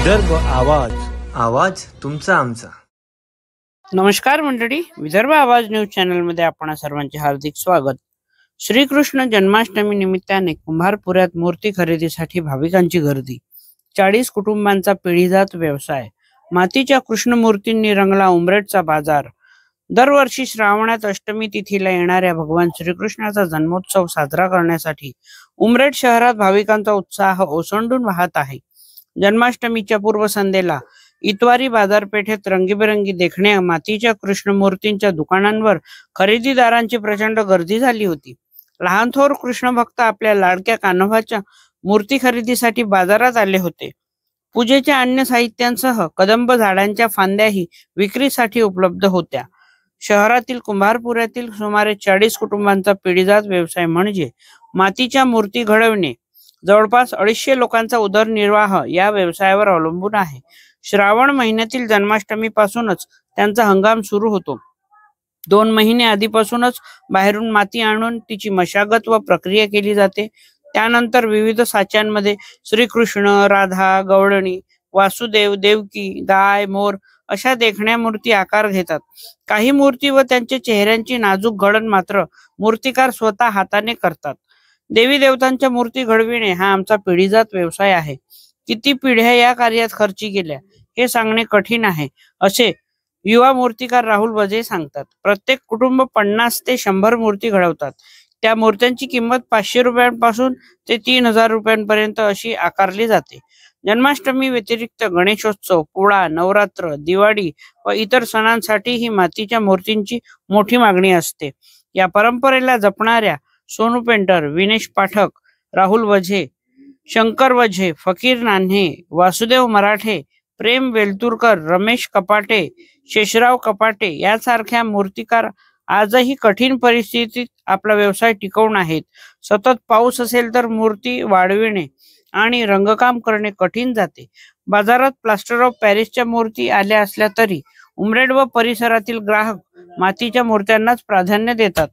विदर्भ आवाज, आवाज तुमचा आमचा. नमस्कार मंडळी, विदर्भ आवाज न्यूज चॅनल मध्ये आपण सर्वांचे हार्दिक स्वागत. श्रीकृष्ण जन्माष्टमी निमित्ताने कुंभारपुऱ्यात मूर्ती खरेदीसाठी भाविकांची गर्दी. 40 कुटुंबांचा पिढीजात व्यवसाय. मातीच्या कृष्ण मूर्तींनी रंगला उमरेडचा बाजार. दरवर्षी श्रावणात अष्टमी तिथीला येणाऱ्या भगवान श्रीकृष्णाचा जन्मोत्सव साजरा करण्यासाठी उमरेड शहरात भाविकांचा उत्साह ओसंडून वाहत आहे. जन्माष्टमीच्या पूर्वसंध्येला इतवारी बाजारपेठेत रंगीबेरंगी देखण्या मातीच्या कृष्ण मूर्तींच्या दुकानांवर खरेदीदारांची प्रचंड गर्दी झाली होती. लहान थोर कृष्ण भक्त आपल्या लाडक्या कान्होबाच्या मूर्ती खरेदीसाठी बाजारात आले होते. पूजेच्या अन्य साहित्यांसह कदंब झाडांच्या फांद्याही विक्रीसाठी उपलब्ध होत्या. शहरातील कुंभारपुऱ्यातील सुमारे 40 कुटुंबांचा पिढीजात व्यवसाय म्हणजे मातीच्या मूर्ती घडवणे. जवळपास 250 लोकांचा उदरनिर्वाह या व्यवसायावर अवलंबून आहे. श्रावण महिन्यातील जन्माष्टमी पासूनच त्यांचा हंगाम सुरू होतो. 2 महिने आधीपासूनच बाहेरून माती आणून तिची मशागत व प्रक्रिया केली जाते. त्यानंतर विविध साच्यांमध्ये श्रीकृष्ण, राधा, गवळणी, वासुदेव, देवकी, गाय, मोर अशा देखण्या मूर्ती आकार घेतात. काही मूर्ती व त्यांच्या चेहऱ्यांची नाजूक घडण मात्र मूर्तिकार स्वतः हाताने करतात. देवी देवतांच्या मूर्ती घडविणे हा आमचा पिढीजात व्यवसाय आहे. किती पिढ्या या कार्यात खर्ची गेल्या हे सांगणे कठीण आहे, असे युवा मूर्तिकार राहुल वजे सांगतात. प्रत्येक कुटुंब 50 ते 100 मूर्ती घडवतात. त्या मूर्त्यांची किंमत 500 रुपयांपासून ते 3000 रुपयांपर्यंत अशी आकारली जाते. जन्माष्टमी व्यतिरिक्त गणेशोत्सव, पोळा, नवरात्र, दिवाळी व इतर सणांसाठी ही मातीच्या मूर्तींची मोठी मागणी असते. या परंपरेला जपणाऱ्या सोनू पेंटर, विनेश पाठक, राहुल वझे, शंकर वझे, फकीर नान्हे, वासुदेव मराठे, प्रेम वेलतुरकर, रमेश कपाटे, शेषराव कपाटे यासारख्या मूर्तिकार आजही कठीण परिस्थितीत आपला व्यवसाय टिकवून आहेत. सतत पाऊस असेल तर मूर्ती वाढविणे आणि रंगकाम करणे कठीण जाते. बाजारात प्लास्टर ऑफ पॅरिसच्या मूर्ती आल्या असल्या तरी उमरेड व परिसरातील ग्राहक मातीच्या मूर्त्यांनाच प्राधान्य देतात.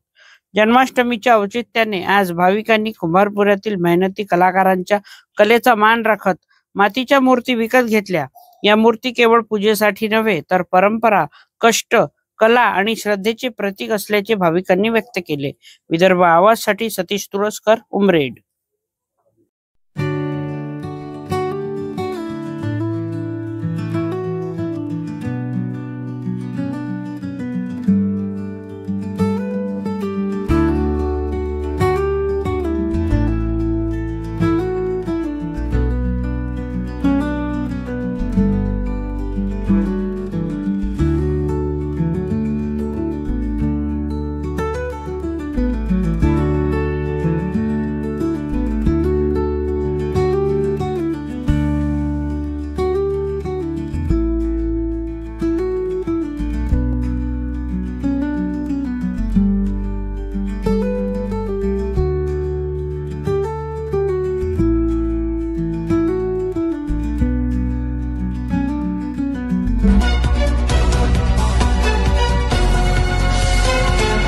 जन्माष्टमीच्या औचित्याने आज भाविकांनी कुंभारपुऱ्यातील मेहनती कलाकारांच्या कलेचा मान राखत मातीच्या मूर्ती विकत घेतल्या. या मूर्ती केवळ पूजेसाठी नव्हे तर परंपरा, कष्ट, कला आणि श्रद्धेचे प्रतीक असल्याचे भाविकांनी व्यक्त केले. विदर्भ आवाजसाठी सतीश तुरस्कर, उमरेड.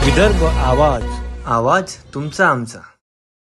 विदर्भ आवाज, आवाज तुमचा आमचा.